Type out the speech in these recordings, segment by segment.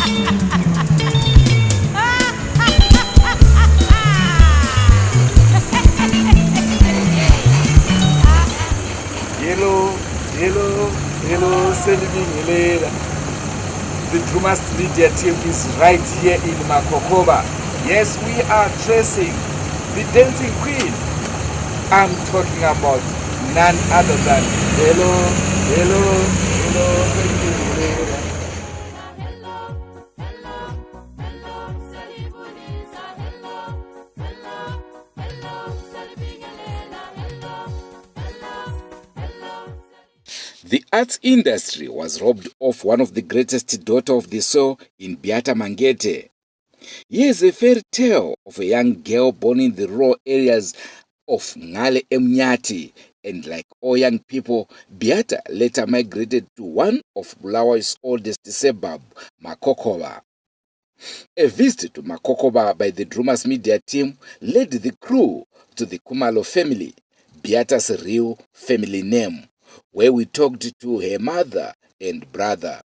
Hello, Selvi. The Drumas Media team is right here in Makokoba. Yes, we are tracing the dancing queen. I'm talking about none other than hello, Selvi. The arts industry was robbed of one of the greatest daughter of the soul in Beata Mangethe. Here's a fairy tale of a young girl born in the rural areas of Ngale Emnyati, and like all young people, Beata later migrated to one of Bulawayo's oldest suburb, Makokoba. A visit to Makokoba by the Drumas Media team led the crew to the Kumalo family, Beata's real family name, where we talked to her mother and brother.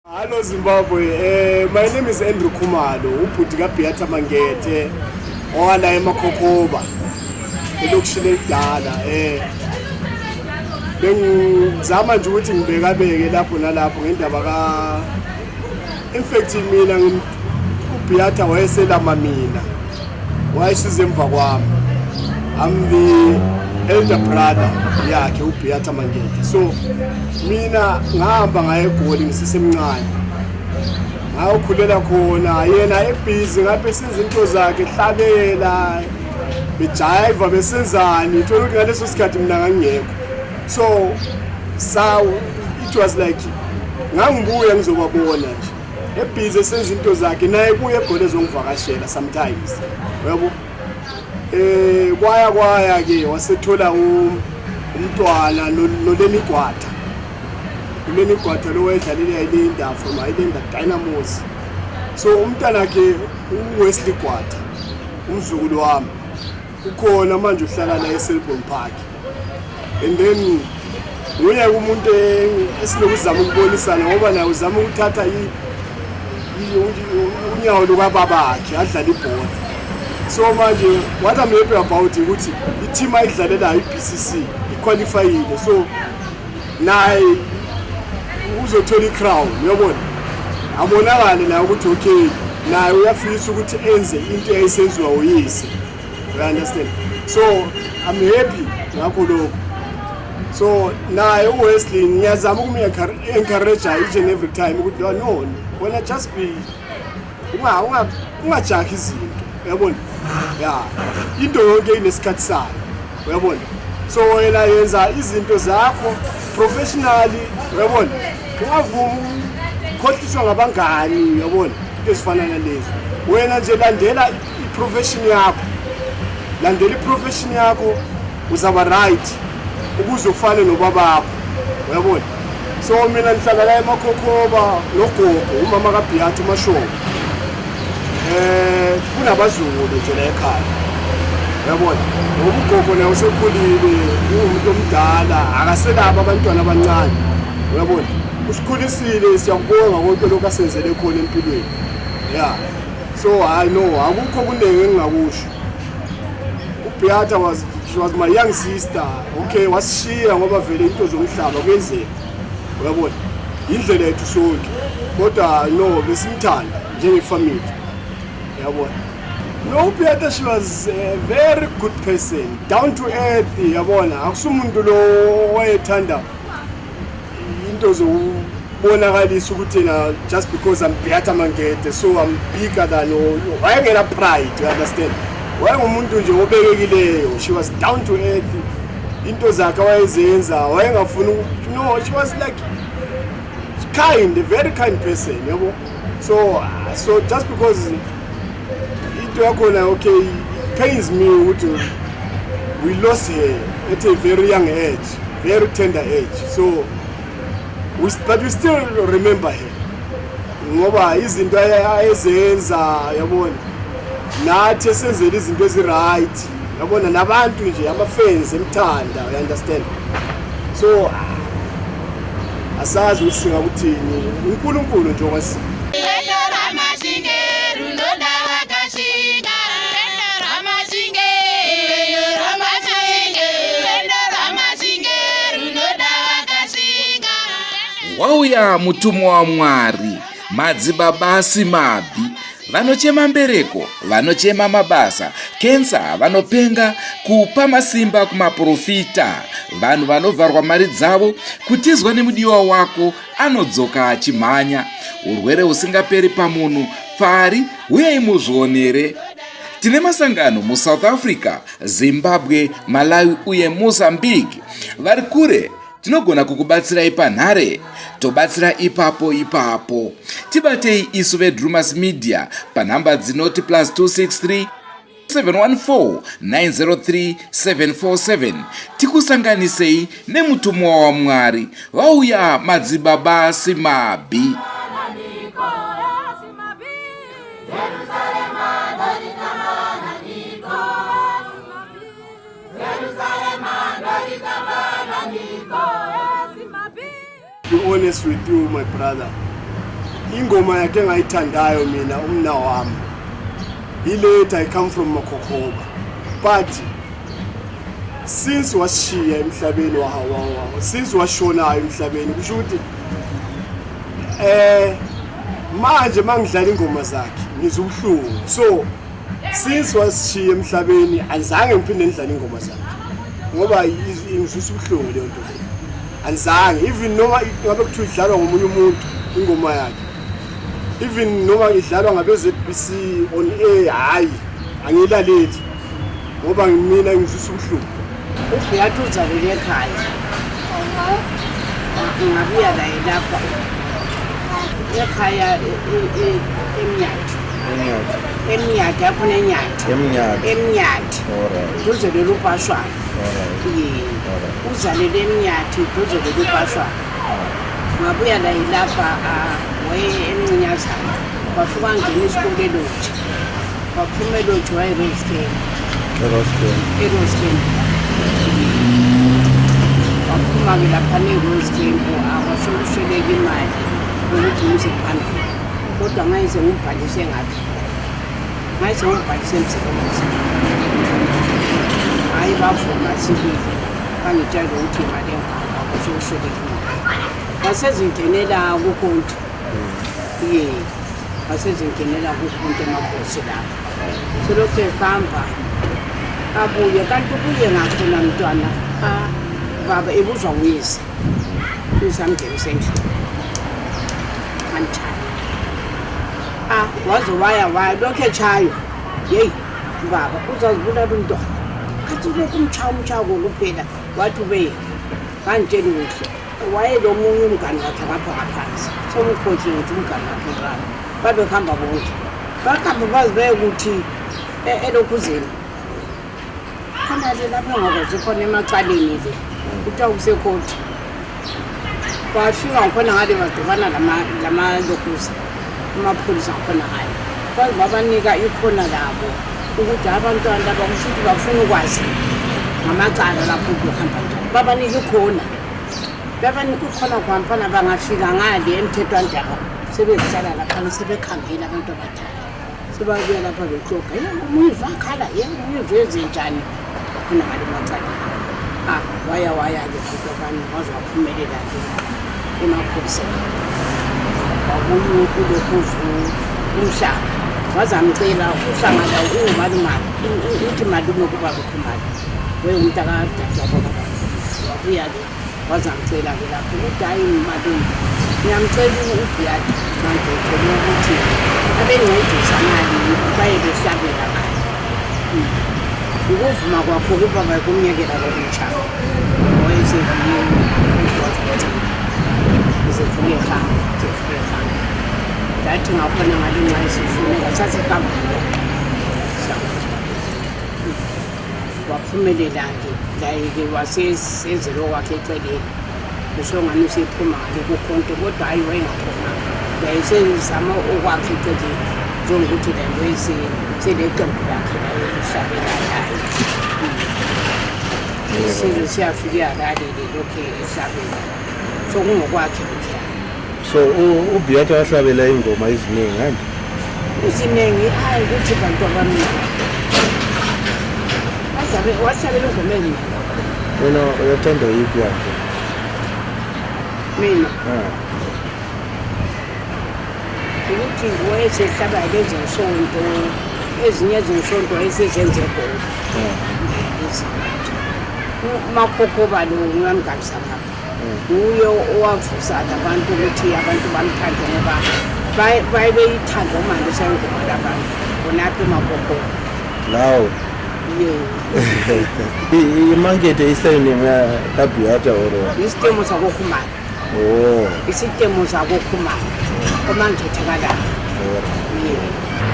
Hello Zimbabwe, my name is Andrew Kumalo, uputika Beata Mangethe, owana eMakokoba, elokishini ekudala. Bengizama nje ukuthi ngibekabeke lapho nalapho ngendaba ka in fact mina uBeata wayeselama mina. Wayesize emva kwami. I'm the elder brother yakhe uBeata Mangethe. So mina ngihamba ngaye eGoli ngisesemncane. Ngayokhulela khona yena ebhizi ngaphe senza into zakhe ehlabela bejiva besenzani ithola ukuthi ngaleso sikhathi mina ngangekho. So it was like ngangibuya ngizobabona nje ebhizi esenza into zakhe naye kuye eGoli ezongivakashela sometimes. Yabo kwaya ke wasethola umntwana nolemigwatha. Ulemigwatha lo wayedlalela ilinda from Ilinda Dynamos. So umntwana ke uWesley Gwatha umzukulu wami ukhona manje uhlala la eSelborne Park. And then nguye umuntu esilokuzama ukubonisana ngoba naye uzama ukuthatha unyawo lukababakhe adlala ibhola. So manje what I'm happy about ukuthi i-team ayidlalela iBCC iqualified. So naye uzothola iCrown, uyabona? Abonakala la ukuthi okay naye uyafisa ukuthi enze into eyisenziwa uyise. You understand? So I'm happy ngakho lokho. So naye uWesley ngiyazama encourage each and every time ukuthi no wena just be ungajahi izinto, uyabona? Yeah, into yonke inesikhathi sayo, uyabona? So wena yenza izinto zakho professionally, uyabona? Ungavumi ukhohliswa ngabangani, uyabona? Into ezifana nalezo. Wena nje landela iprofession yakho. Landela iprofession yakho uzaba right ukuze ufane nobabakho, uyabona? So mina ngihlala la eMakokoba nogogo umama kaBeata uMashomo. Kunabazulu nje la ekhaya, uyabona? Ngoba ugogo naye usekhulile, umuntu omdala, akaselabo abantwana abancane, uyabona? Usikhulisile siyakubonga konke lokho asenzele khona empilweni. Yeah. So I know akukho kuningi engingakusho. uBeata she was my young sister. Okay, wasishiya ngoba vele into zomhlaba kwenzeka, uyabona? Indlela yethu sonke. Kodwa no besimthanda njengefamily. Yabona? No, Beata, she was a very good person, down to earth, yabona? Akusumuntu lo wayethanda into zobonakalisa ukuthi na just because I'm Beata Mangethe so I'm bigger than wayengena pride, you understand? Wayengumuntu nje obekekileyo. She was down to earth. Into zakhe wayezenza wayengafuna no, she was like kind, a very kind person, yabo? So just because okay, it pains me we lost her at a very young age, very tender age. So but we still remember her. Ngoba izinto ayezenza, yabona? Nathi esenzele izinto eziright, yabona? Nabantu nje abafans emthanda, you understand? So asazi ukuthi singakuthini. uNkulunkulu nje okwasi. wauya mutumwa waMwari, madzibaba asimabvi, vanochema mbereko, vanochema mabasa, kensa, vanopenga, kupa masimba kumaprofita, vanhu vanovharwa mari dzavo, kutizwa nemudiwa wako anodzoka achimhanya, urwere husingaperi pamunhu, pfari, uyai muzvionere. Tine masangano muSouth Africa, Zimbabwe, Malawi uye Mozambique. Vari kure tinogona kukubatsirai panhare, tobatsira ipapo. Tibatei isu veDrumas Media panhamba dzinoti +263 714 903 747. Tikusanganisei nemutumwa waMwari, vauya madzibaba asimabvi. To be honest with you, my brother, ingoma yake ngayithandayo mina umna wami ilate. I come from Makokoba, but since washiya emhlabeni since washonayo emhlabeni, kusho ukuthi manje mangidlala ingoma zakhe ngizwa ubuhlungu. So since washiya emhlabeni azange ngiphinde ngidlale ingoma zakhe ngoba ngizwisa ubuhlungu leyo nto. Anzange even noma ngabe kuthiwa idlalwa ngomunye umuntu ingoma yakhe, even noma idlalwa ngabe ZBC on air, hayi angilaleli ngoba mina ngizwisa ubuhlungu. Beata uzalele ekhaya, ngabuya la lapha ekhaya eMangethe apho neNyathi duze lelupashwana. Uzalele eMangethe duze lelupashwana. Ngabuya la lapha waye emncinyazana, wafika ngena isikole eLodge, waphuma eLodge waye eRosken. Waphuma-ke lapha ne-Rose Camp, akwashokusheleka imali yokuthi ngise phambili, kodwa ngayise ngibhalise ngaphi, ngibhalise emsebenzini. Hayi bavuma sibili, bangitshela ukuthi imali engaka, akwashokusheleka imali. Ngasezingenela kukhonto, ngasezingenela kukhonto emakhosi lapha. Selokhu ehamba abuye, kanti ubuye ngakhona mntwana baba ebuzwa nguyise usamngenisa endlini kanjani. Waze waya lokhu etshayo, yeyi baba uzazibulala umntwana, kathi lokhu umtshayo kokuphela. Wathi ubeyeka ngantshela ukuthi wayelo munye umngane wakhe ngapha ngaphansi, somkhothi ukuthi umngane wakhe ngapha. Babehamba bonke, bahamba baze beyekuthi elokhuzeni khona-ke lapho engakwazi khona emacaleni le kuthiwa kusekhoti. Bafika ngakhona ngale badibana lamalokhuza, amapholisa ngakhona ngale, baze babanika ikhona labo ukuthi abantwana laba kushuthi bafuna ukwazi ngamacala lapho kuhamba njani. Babanika ikhona, kwampana bangafika ngale emthethwandaba sebezihlala laphana sebekhangela abantu abadala, sebabuya lapha behloga, umuyizwa akhala, umuyizwa ezenjani khona ngale macala. Waya-ke kukabani waze waphumelela-ke emapholiseni. Wabuye kulokhu umhlaba, waze amcela uhlangana umalumayo, uthi malume kuba kukhumali weyumntakadadewabo. Wabuya-ke waze amcela-ke lapho ukuthi hayi malume, ngiyamcela uBeata Mangethe ukuthi abencedisa mali baye behlabela ngayo. Ukuvuma kwakho ukuba kumnyekela lokumtshaba wayesebuye zefuye khanga ndathi ngakhona ngale nxa isifuneka sasekhambile waphumelela-ke laye-ke wasezelo kwakhe eceleni, usongani usephuma ngale kukhonto, kodwa hayi wayengaphuma, yayesezama okwakhe eceleni njengokuthi laye seleqembu lakhe laye lihlabela laye. Size siyafika kalele lokhu ehlabela, so kungokwakhe lokhu. So uBeata wahlabela ingoma eziningi kanti iziningi, hayi ukuthi bantu abaningi wahlabela ingoma eziningi. Uyathanda yiphi yakhe? mina ukuthi wayesehlaba lezi nsonto ezinye zensonto esezenze khona uMakhokhoba lo ngiyamgabisa ngapha uye owavusa abantu ukuthi abantu bamthanda ngoba bayithanda manje sengoma labantu bonapha eMakhokhoba Now, MANGETE isayinime kaBeata or isitemo sakokhumalo oh isitemo sakokhumalo oMangethe kalala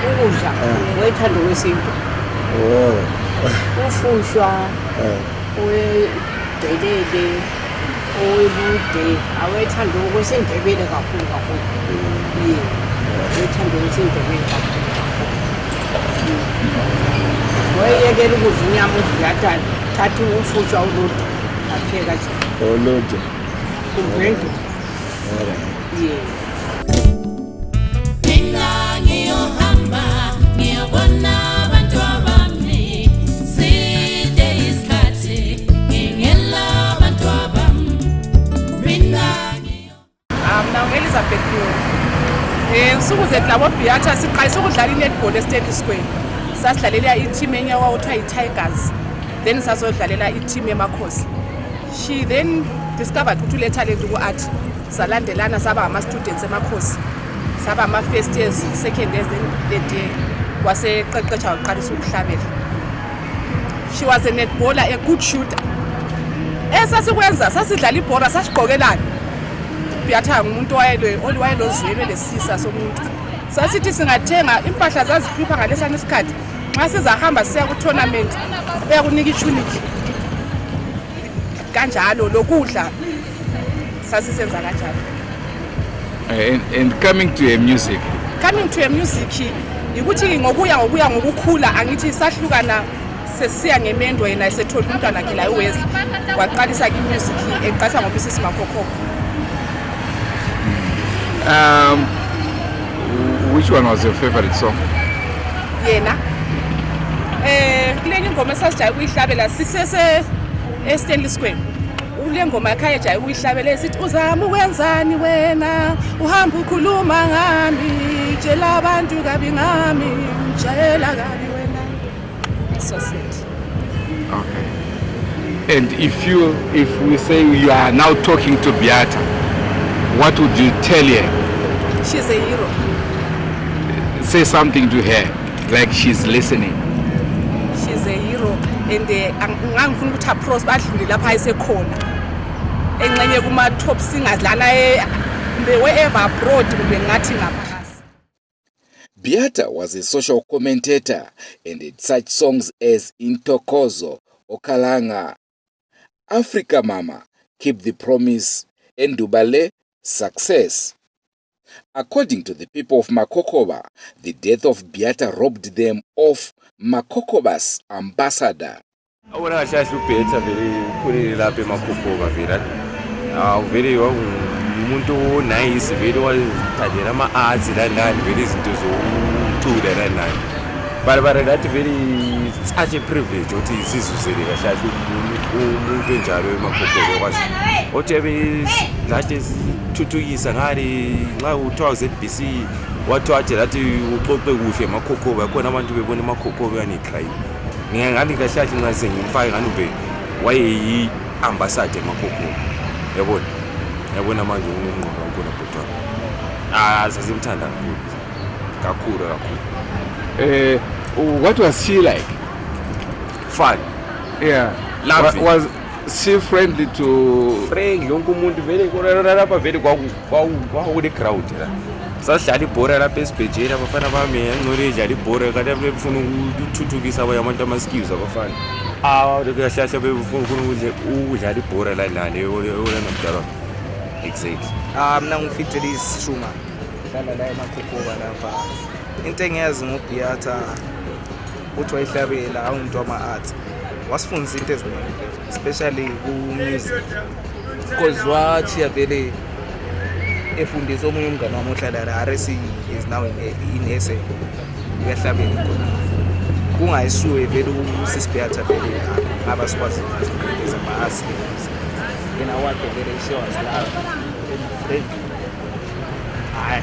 ukudla wayethanda kwesintu ufushwa udelele owebude awethanda kwesindebele kakhulu wayethanda kwesindebele kakhulu wayekela ukudla inyama uBeata thatha ufushwa ulude apheka nje Olude umbhendu Nsuku zethu labo Beata siqalisa ukudlala i-netball e-State Square. Sasidlalela i-team enye owawuthiwa i-Tigers. Then sasodlalela i-team eMakhosi. She then discovered ukuthi le-talent ku-art. Salandelana saba ama-students eMakhosi. Saba ama-first years, second years, then third year. Waseqeqesha waqalisa ukuhlabela. She was a netballer, a good shooter. Esasikwenza sasidlala ibhola sasiqokelana. Beata ngumuntu wayelozwele lesisa somuntu. Sasithi singathenga impahla zaziphipha ngalesana isikhathi. Nxa sizahamba siya ku tournament, beyakunika ichuniki. Kanjalo lokudla sasisenza kanjalo. And coming to her music. Coming to her music ukuthi ngokuya ngokukhula angithi sahlukana sesiya ngemendo yena esethola umntwana wakhe la eWest. Waqalisa i-music eqasha ngobisisi Makhokhoba. Which one was your favorite song? Yena kule ngoma esasijaye ukuyihlabela sisese eStanley Square. Ule ngoma ekhaya ejaye ukuyihlabela esithi uzama ukwenzani wena uhamba ukhuluma ngami tshela abantu kabi ngami tshela kabi wena. So sad. Okay. And if we say you are now talking to Beata, what would you tell her? She's a hero. Say something to her, like she's listening. She's a hero and ngangifuna ukuthi approach badlule lapha ayisekhona. Encenye kuma top singers lana wherever abroad kumbe ngathi ngaphakathi. Beata was a social commentator and had such songs as Intokozo, Okalanga, Africa Mama, Keep the Promise, and Dubale, Success. According to the people of Makhokhoba, the death of Beata robbed them of Makhokoba's ambassador. Awona shashi uBeata vele khulile lapha eMakhokhoba vele. Vele umuntu nice vele wathandela ama-arts landani vele izinto zokucula landani. But that very such a privilege ukuthi sizuzele kashashi umuntu enjalo eMakhokhoba kwazi. Othebe lathi thuthukisa ngale nxa uthiwa ZBC wathiwa lathi uxoxe kuhle eMakhokhoba khona abantu bebona eMakhokhoba yani crime. Ngingani kashashi ngase ngimfake ngani ube wayeyi ambassador eMakhokhoba. Yabona manje ungqondo kakhulu butwana. Sasimthanda kakhulu. What was she like? Fun. Yeah. Was she friendly to... Friendly, yonke umuntu vele lapha vele kwakule crowd la. Sasidlala ibhola lapha esibhejeni abafana bami ngicole idlala ibhola kanti befuna ukuthuthukisa abantu ama-skills abafana. Kahlahla befuna ukudlala ibhola la nabudala. Exactly. Mina ngufitilis Shuma. Dlala la eMakhokhoba lapha. Into engiyazi ngoBeata uthi wayihlabela awumuntu wama-arts. Wasifundisa into eziningi especially ku-music. Because wathiya vele efundisa omunye umngane wami ohlala la RC is now in SA. Uyahlabela khona. Kungayisuwe vele usisi Beata vele abasikwazi ukufundisa ama-arts. Yena wakhe vele she was love. friend hayi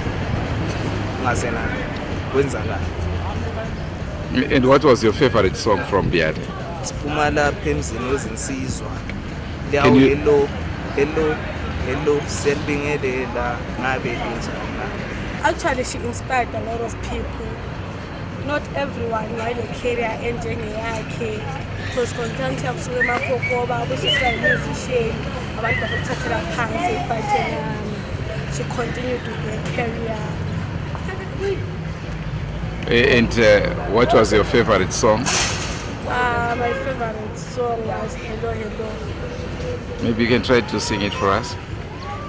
ungazena kwenzakala. And what was your favorite song from Beata? Siphuma lapha emzini wezinsizwa Can liyawu you- hello siyalibingelela ngabe linjani na. Actually, she inspired a lot of people. Not everyone had a career enjengeyakhe because content yakusuka emakhokoba kusisiba yi-musician abantu bakuthathela phansi but she continued to do a career. And what was your favorite song? My favorite song was Hello Hello. Maybe you can try to sing it for us.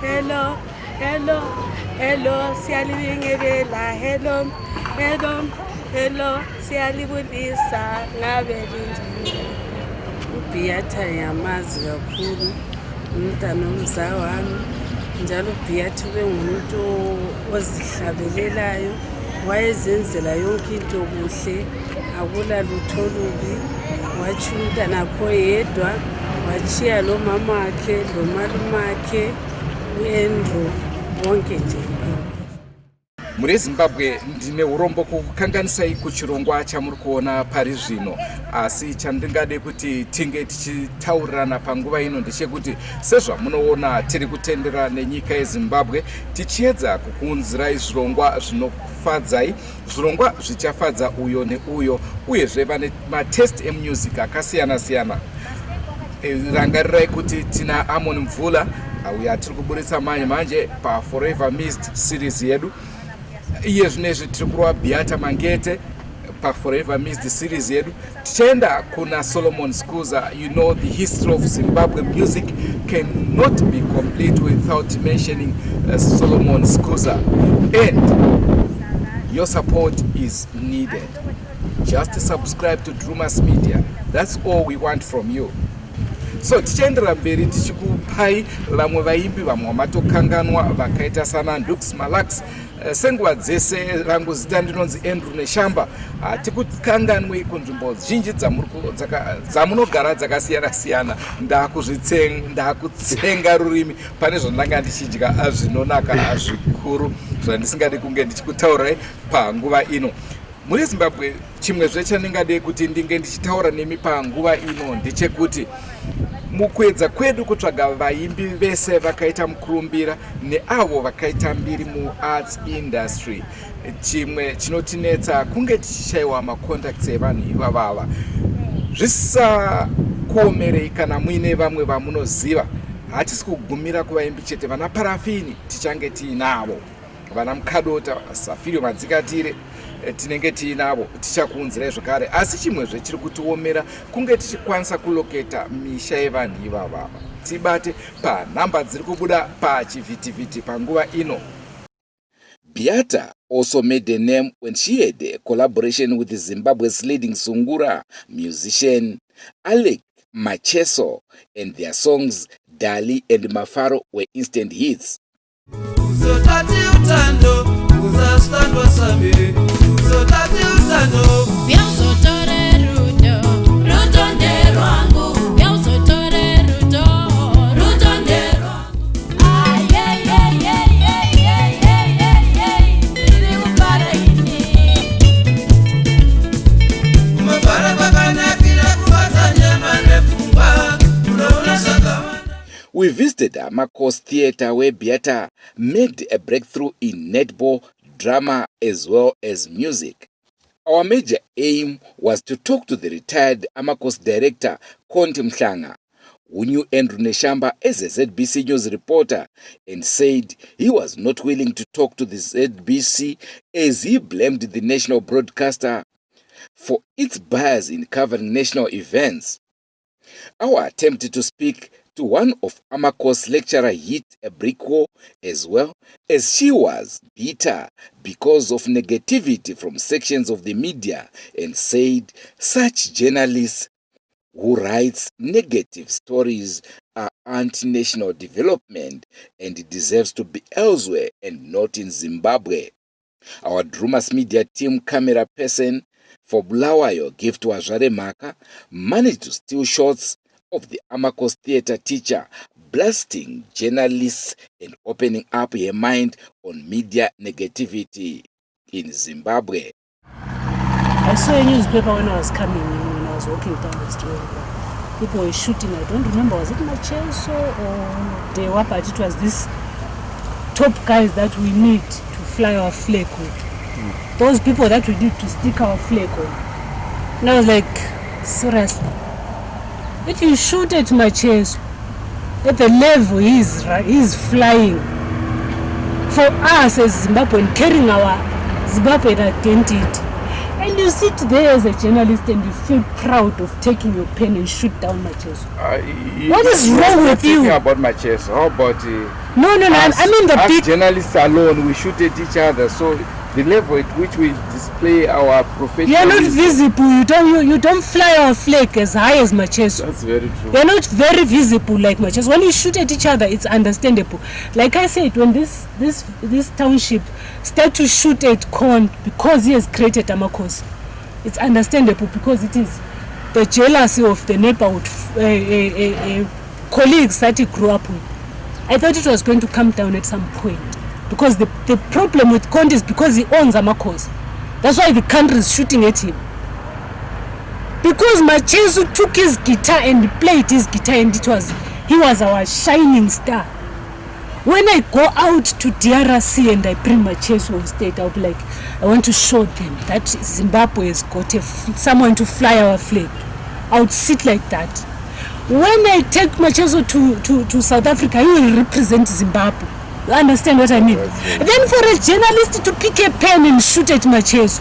Hello, hello, hello, siyalibingelela. Hello, hello, hello, siyalibulisa. Ngabe linjani? uBeata yamazi kakhulu umntana omza wami njalo uBeata ubengumuntu ozihlabelelayo wayezenzela yonke into kuhle akula lutho lubi wathi umntana kho yedwa wachiya lo mama wakhe lo malumakhe uAndrew wonke nje. Muri Zimbabwe ndine urombo kukanganisai kuchirongwa chamuri kuona pari zvino, asi chandingade kuti tinge tichitaurirana panguva ino ndechekuti sezvamunoona tiri kutendera nenyika yeZimbabwe tichiedza kukuunzirai zvirongwa zvinofadzai, zvirongwa zvichafadza uyo neuyo, uyezve vane matest emusic akasiyana siyana. Rangarirai kuti tina Amon Mvula uyo atiri kuburitsa manje paForever Missed series yedu. Iye zvinezvi tiri kurova Beata Mangethe paForever Missed series yedu. Tichaenda kuna Solomon Skuza. You know, the history of Zimbabwe music cannot be complete without mentioning Solomon Skuza, and your support is needed. Just subscribe to Drumas Media. That's all we want from you. So tichaendera mberi tichikupai vamwe vaimbi vamwe vamatokanganwa vakaita sana Ndux Malax. Senguva dzese rangu zita ndinonzi Andrew Neshamba. Tikukanganwe kunzvimbo zhinji dzamunogara dzakasiyana siyana. Ndakutsenga rurimi pane zvandanga ndichidya zvinonaka zvikuru zvandisingadi kunge ndichikutaurirai panguva ino. Muri Zimbabwe chimwe zvechandingade kuti ndinge ndichitaura nemi panguva ino ndechekuti mukwedza kwedu kutsvaga vaimbi vese vakaita mukurumbira neavo vakaita mbiri muarts industry, chimwe chinotinetsa kunge tichishaiwa macontacts evanhu ivavava. Zvisakuomerei kana muine vamwe vamunoziva. Hatisi kugumira kuvaimbi chete, vana Parafini tichange tiinavo, vana Mukadota, Safirio Madzikatire tinenge tiinavo, tichakuunzirai zvakare. Asi chimwe zvechiri kutiomera kunge tichikwanisa kuloketa misha yevanhu ivavava. Tibate panhamba dziri kubuda pachivhitivhiti panguva ino. Beata also made a name when she had a collaboration with Zimbabwe's leading sungura musician Alec Macheso, and their songs Dali and Mafaro were instant hits. We visited Amakos Theatre where Beata made a breakthrough in netball, drama as well as music. Our major aim was to talk to the retired Amakos director Konti Mhlanga, who knew Andrew Neshamba as a ZBC News reporter and said he was not willing to talk to the ZBC as he blamed the national broadcaster for its bias in covering national events. Our attempt to speak to one of Amakos' lecturer hit a brick wall, as well as she was bitter because of negativity from sections of the media and said such journalists who writes negative stories are anti-national development and it deserves to be elsewhere and not in Zimbabwe. Our Drumas Media team camera person for Bulawayo Gift Wazare Maka managed to steal shots of the Amakos Theatre teacher blasting journalists and opening up her mind on media negativity in Zimbabwe. I saw a newspaper when I was coming in, when I was walking down the street. People were shooting. I don't remember, was it Mangethe or the what, but it was this top guys that we need to fly our flag with. Those people that we need to stick our flag on. And I was like, seriously, if you shoot at Mangethe, at the level he's flying, for us as Zimbabwean, carrying our Zimbabwean identity, and you sit there as a journalist and you feel proud of taking your pen and shoot down Mangethe. What is wrong with you? About Mangethe, how about no, I mean the big journalists alone, we shoot at each other. So the level at which we display our professionalism. You are not visible. You don't fly our flag as high as Mangethe. That's very true. You are not very visible like Mangethe. When you shoot at each other, it's understandable. Like I said, when this township start to shoot at Corn because he has created Amakosi, it's understandable because it is the jealousy of the neighborhood colleagues that he grew up with. I thought it was going to come down at some point. Because the problem with Conde is because he owns Amakosi. That's why the country is shooting at him. Because Mangethe took his guitar and played his guitar and he was our shining star. When I go out to DRC and I bring Mangethe on stage, I'll be like, I want to show them that Zimbabwe has got someone to fly our flag. I would sit like that. When I take Mangethe to South Africa, he will represent Zimbabwe. You understand what I mean? Then for a journalist to pick a pen and shoot at Mangethe,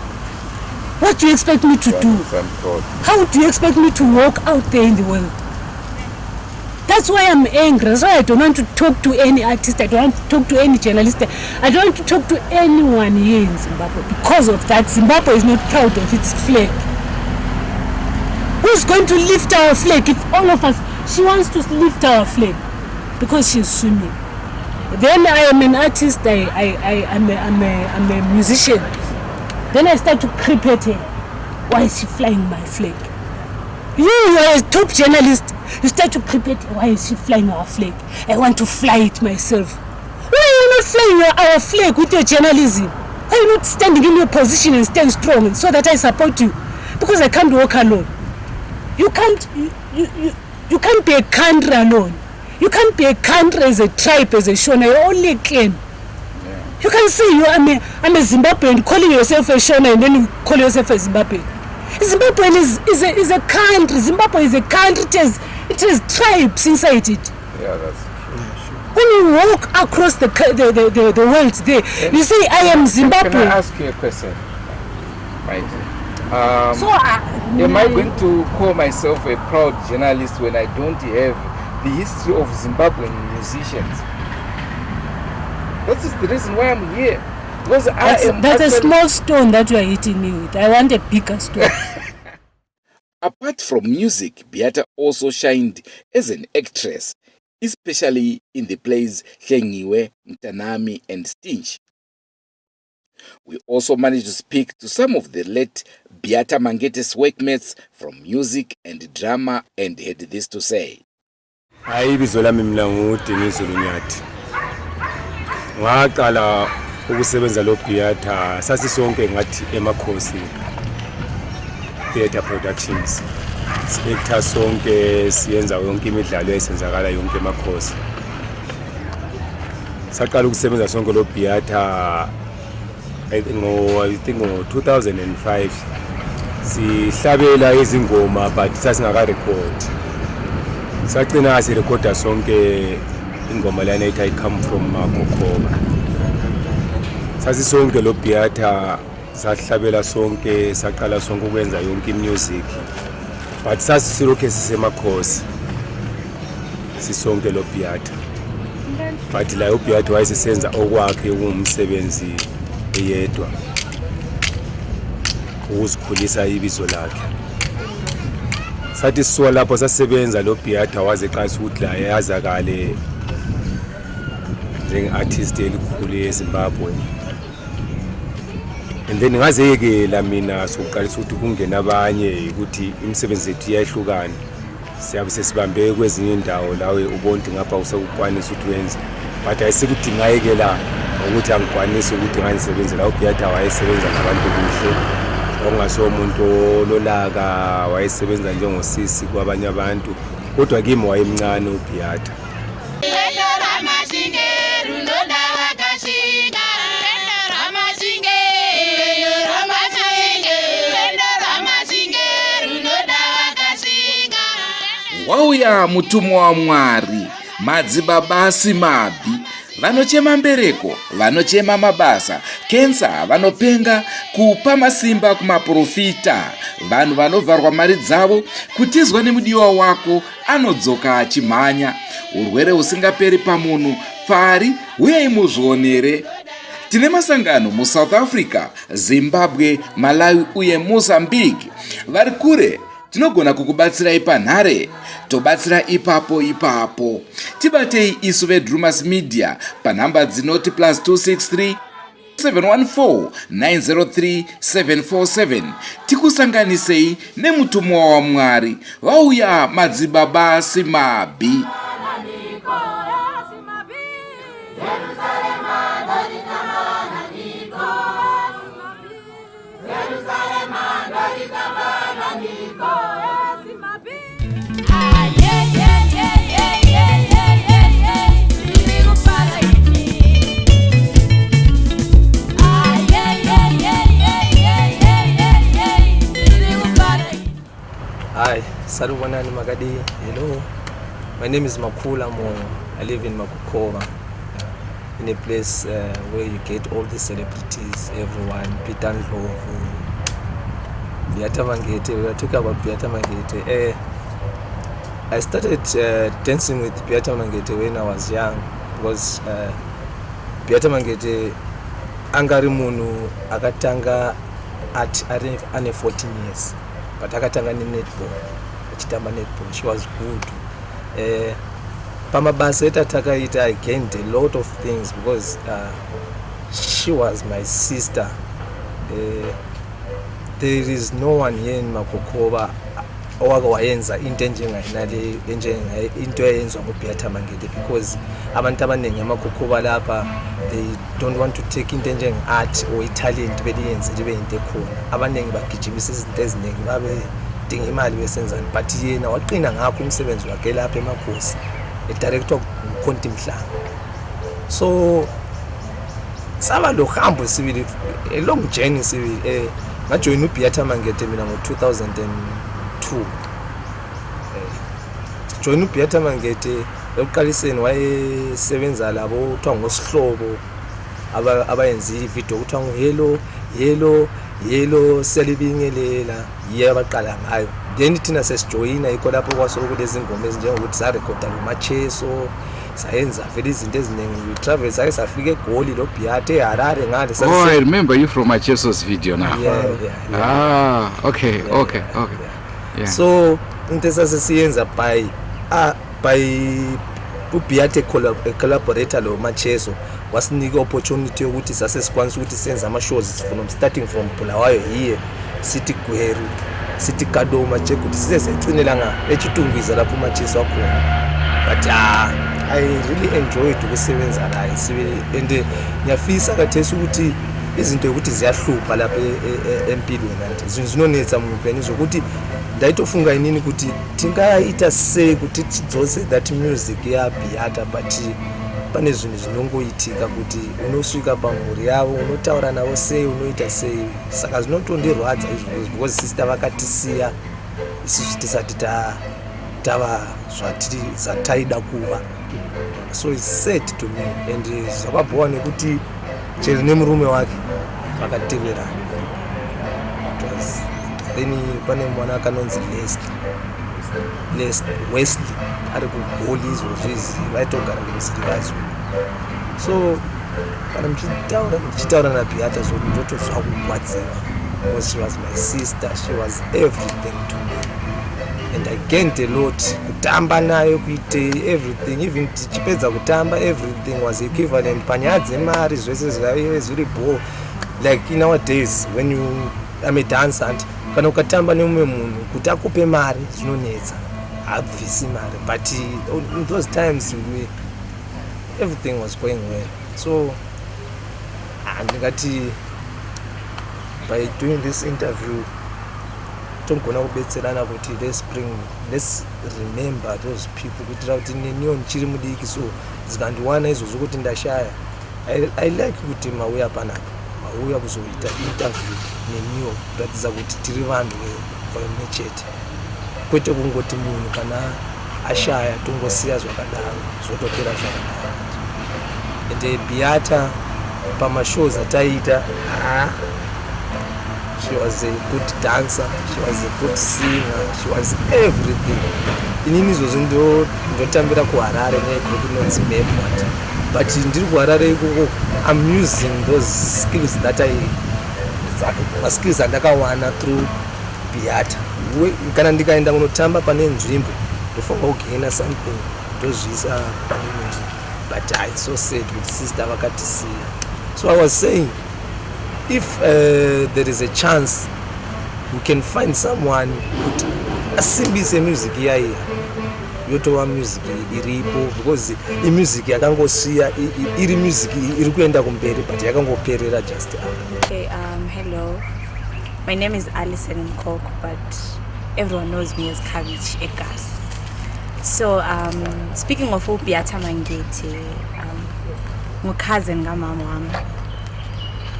what do you expect me to do? How do you expect me to walk out there in the world? That's why I'm angry. That's why I don't want to talk to any artist. I don't want to talk to any journalist. I don't want to talk to anyone here in Zimbabwe. Because of that, Zimbabwe is not proud of its flag. Who's going to lift our flag if all of us, she wants to lift our flag because she's swimming. Then I am an artist, I'm a musician. Then I start to creep at her. Why is she flying my flag? You are a top journalist. You start to creep at her. Why is she flying our flag? I want to fly it myself. Why are you not flying our flag with your journalism? Why are you not standing in your position and stand strong so that I support you? Because I can't walk alone. You can't be a country alone. You can't be a country as a tribe, as a Shona. You're only a clan. You can say I'm a Zimbabwean, calling yourself a Shona and then you call yourself a Zimbabwean. Zimbabwe is a country. Zimbabwe is a country. It has tribes inside it. Yeah, that's true. When you walk across the world there, you say, I am Zimbabwe. Can I ask you a question? Right. Am I going to call myself a proud journalist when I don't have the history of Zimbabwean musicians? That is the reason why I'm here. Because that's a small stone that you are hitting me with. I want a bigger stone. Apart from music, Beata also shined as an actress, especially in the plays Hlengiwe, Mtanami, and Stinch. We also managed to speak to some of the late Beata Mangete's workmates from music and drama and had this to say. Ibizo lami mina nguDenise Lunyathi. Ngaqala ukusebenza lo Beata sasisonke ngathi emakhosi theater productions. Siletha sonke siyenza yonke imidlalo esenzakala yonke emakhosi. Saqala ukusebenza sonke lo Beata I think 2005 sihlabela izingoma but sasingaka record. Saqina sirecorda sonke ingoma lana ethi I come from Makokoba. Sasisonke lo Beata sahlabela sonke saqala sonke ukwenza yonke music but sasisilokhe sisemakhosi sisonke lo Beata. But la uBeata wayesenza okwakhe umsebenzi eyedwa ukuzikhulisa ibizo lakhe. Sathi siwa lapho sasebenza lo Beata wazeqasa ukuthi la yazakale njenge-artist elikhulu eZimbabwe. And then ngazeke la mina sokuqalisa ukuthi kungena abanye ukuthi imisebenzi yethu iyahlukana. siyabe sesibambe kwezinye indawo lawe ubona ukuthi ngapha usekukwanisa ukuthi wenze but ayisikudingayeke la ukuthi angikwanisi ukuthi ngisebenze la. uBeata wayesebenza nabantu kuhle, ongaso umuntu ololaka, wayesebenza njengosisi kwabanye abantu, kodwa kimi wayemncane uBeata. Wauya mutumwa wa Mwari, madzibaba asimabvi, vanochema mbereko, vanochema mabasa, kensa, vanopenga, kupa masimba kumaprofita, vanhu vanovharwa mari dzavo, kutizwa nemudiwa wako anodzoka achimhanya, urwere usingaperi pamunhu, pfari uyai muzvionere. Tine masangano muSouth Africa, Zimbabwe, Malawi uye Mozambique. Vari kure tinogona kukubatsirai panhare, tobatsira ipapo. Tibatei isu veDrumas Media panhamba dzinoti +263 714 903 747. Tikusanganisei nemutumwa wa Mwari, vauya madzibaba asimabvi. Hi, Salubonani Magadi. Hello, my name is Makula Moyo. I live in Makukova, in a place where you get all the celebrities, everyone, Peter Ndlovu, Beata Mangethe. We were talking about Beata Mangethe. I started dancing with Beata Mangethe when I was young, because Beata Mangethe angari munhu akatanga at ane 14 years. But akatanga ni netball, achitamba netball. She was good. Pamabasa etakaita, I gained a lot of things because she was my sister. There is no one here in Makukova owayenza into enjengayo into eyenzwa nguBeata Mangethe, because abantu abaningi eMakukova lapha they don't want to take into njenge-art or italent beliyenze libe into ekhona. Abaningi bagijimisa izinto eziningi, babedinga imali besenzani, but yena waqina ngakho umsebenzi wakhe lapha eMakhosi, edirector nguKhonti Mhlanga. So saba lo hambo sibili, a long journey sibili. Ngajoyina uBeata Mangethe mina ngo-2002. Joyina uBeata Mangethe ekuqaliseni wayesebenza labo kuthiwa ngosihlobo abayenza ividiyo kuthiwa ngu-Hello siyalibingelela, yiyo abaqala ngayo. Then thina sesijoyina yikho lapho kwasokulezi ngoma ezinjengokuthi sarekhoda loMacheso, sayenza vele izinto eziningi. We travel sake safika eGoli lo Beata eHarare ngale. Oh, I remember you from Macheso's video now. Yeah. Ah, okay. Yeah. So into esasiyenza by uBeata collaborator lo Macheso wasinika opportunity yokuthi sase sikwanisa ukuthi senze ama-shows from starting from Bulawayo here, sithi Gweru, sithi Kadoma, nje ukuthi size secinela eChitungwiza lapho uMacheso wakhona. But I really enjoyed ukusebenza naye sibili, and ngiyafisa kathesi ukuthi izinto ukuthi ziyahlupha lapha empilweni nanti zinonetsa mupeni zokuthi ndaitofunga inini ukuthi tingaita sei kuti tidzose that music ya Beata, but pane zvinhu zvinongoitika kuti unosvika pamhuri yavo, unotaura navo sei, unoita sei. Saka zvinotondirwadza izvozvo because sister vakatisiya isusu tisati tava zvataida kuva. So it's sad to me, and zvakabhuwa nekuti chero nemurume wake vakateverana. Then pane mwana akanonzi Wesley ari kuGoli izvozvizi vaitogara kumusirikazwa. So kana muchitaura naBeata so ndotozva kugwadziwa, because she was my sister, she was everything to me, and I gained a lot. Kutamba nayo kuite everything, even tichipedza kutamba everything was equivalent. Panyaya dzemari zvese zvaive zviri ball, like in our days when I'm a dancer, kana ukatamba nemumwe munhu kuti akupe mari zvinonetsa. abvisi mari, but in those times everything was going well. So ndingati by doing this interview togona kubetserana kuti let's remember those people kuitira kuti neniwo ndichiri mudiki, so zikandiwana izvozvo kuti ndashaya, I like kuti mauya panapa, mauya kuzoita interview neniwo kuratidza kuti tiri vanhu vamwe chete, kwete kungoti munhu kana ashaya tongosiya zvakadaro zvotopera zvakadaro. And Beata pamashows ataita, she was a good dancer, she was a good singer, she was everything. Inini izvozvo ndotambira kuHarare negroup inonzi MANGETE, but ndiri kuHarare ikoko I'm using those skills that skills andakawana through Beata. Kana ndikaenda kunotamba pane nzvimbo ndofanira kugaina something ndozviisa pane, but it's so sad with sister vakatisiya. So I was saying, if there is a chance we can find someone kuti asimbise music iyayi yotova music iripo, because music yakangosiya iri music iri kuenda kumberi but yakangoperera just up. Okay, hello, my name is Alison Nkoko, but everyone knows me as Cabbage Egas. So speaking of Beata Mangethe, cousin ngamama wami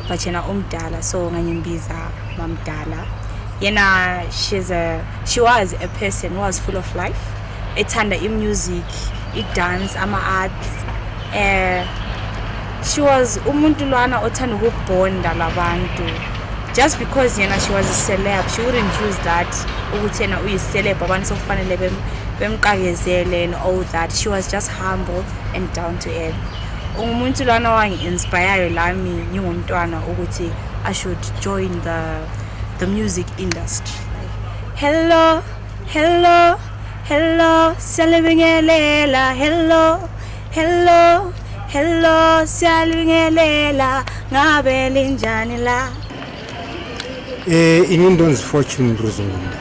bachena umdala, so nganyimbiza mamdala. Yena she was a person who was full of life, ethanda music, dance, ama-arts. She was umuntu lwana othanda ukubonda labantu. Just because yena she was a celeb, she wouldn't use that ukuthi yena uyi-celeb abantu sokufanele bemqakezele and all that. She was just humble and down to earth. Umuntu lwana wangi-inspire lami ngingumntwana ukuthi I should join the music industry. Hello, hello, hello, siyalibingelela. Hello, hello, hello, siyalibingelela. Ngabe linjani la? Ini ndonzi Fortune Ruzungunda.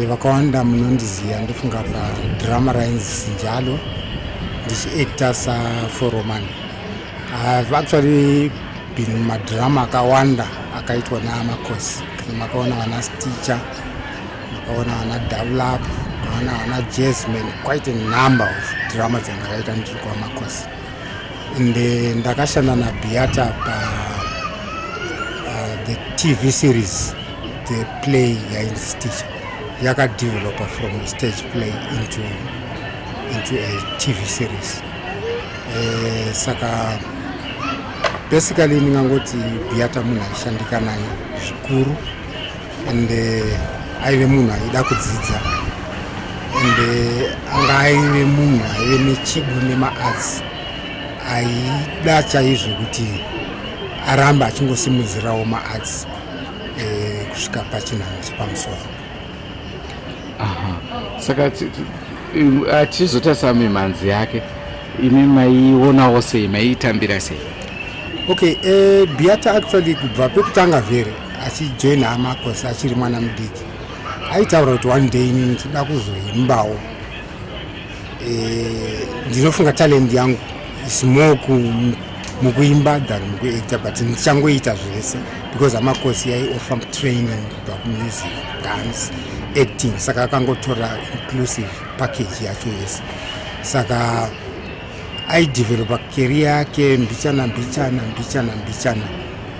Vakawanda munondiziva ndofunga padrama rainzi njalo ndichi-actor for Roman. I've actually been madrama akawanda akaitwa namakosi. Makaona wana Stitcher, makaona wana Double Up, makaona wana Jasmine, quite a number of dramas ndakaita ndiri kwamakosi. Ndakashanda na Beata the TV series, the play yainzi Stitcher. Yaka developer from a stage play into a TV series. Saka basically ningangoti Beata munhu aishandika naye zvikuru, and aive munhu aida kudzidza, and anga aive munhu aive nechido nemaarts, aida chaizvo kuti aramba achingosimudzirawo maarts kusvika pachinhanho chepamusoro. Saka tichizotarisa mimhanzi yake, imi maionawo sei, maiitambira sei? Okay, Beata actually kubva pekutanga vhere achijoina amakosi achiri mwana mudiki aitaura kuti one day ini ndinoda kuzoimbawo. Ndinofunga talent yangu is more mukuimba than mukuactor, but ndichangoita zvese because amakosi aioffer training kubva kumusic, dance, acting. Saka akangotora inclusive package yacho yese. Saka aidevelopa career yake mbichana,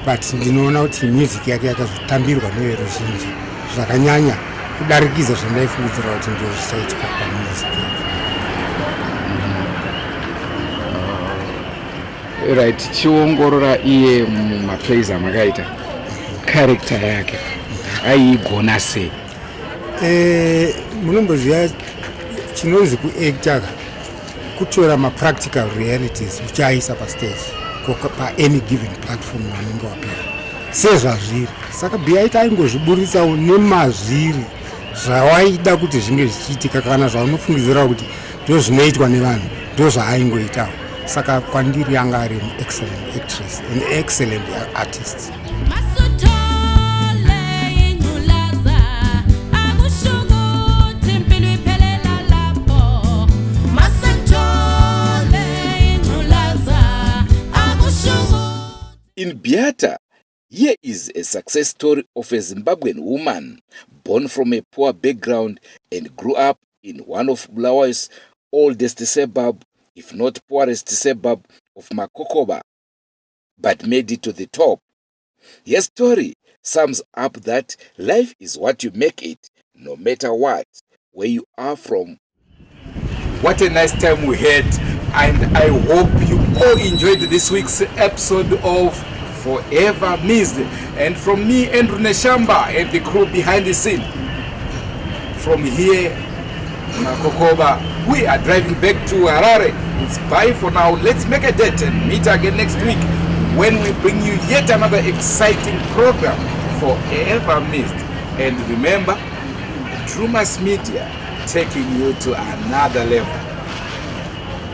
but ndinoona kuti music yake yakazotambirwa neveruzhinji zvakanyanya kudarikidza zvandaifungidzira kuti ndio zvichaitika pamusic yake. Right, chiongorora iye mumaplays amakaita, character yake aigona sei? Munomboziva chinonzi kuactor kutora ma-practical realities uchiaisa pastage pa-any given platform wanenge wapera sezvazviri. Saka Beata aingozviburitsawo nemazviri zvawaida kuti zvinge zvichiitika kana zvaunofungidzira kuti ndo zvinoitwa nevanhu ndo zvaaingoitawo. Saka kwandiri anga ari an excellent actress, an excellent artist. In Beata, here is a success story of a Zimbabwean woman born from a poor background and grew up in one of Bulawayo's oldest suburb, if not poorest suburb, of Makokoba, but made it to the top. Her story sums up that life is what you make it, no matter what, where you are from. What a nice time we had, and I hope you all enjoyed this week's episode of Forever Missed. And from me, Andrew Neshamba, and the crew behind the scene, from here, Makokoba, we are driving back to Harare. It's bye for now. Let's make a date and meet again next week when we bring you yet another exciting program, Forever Missed. And remember, True Mass Media taking you to another level.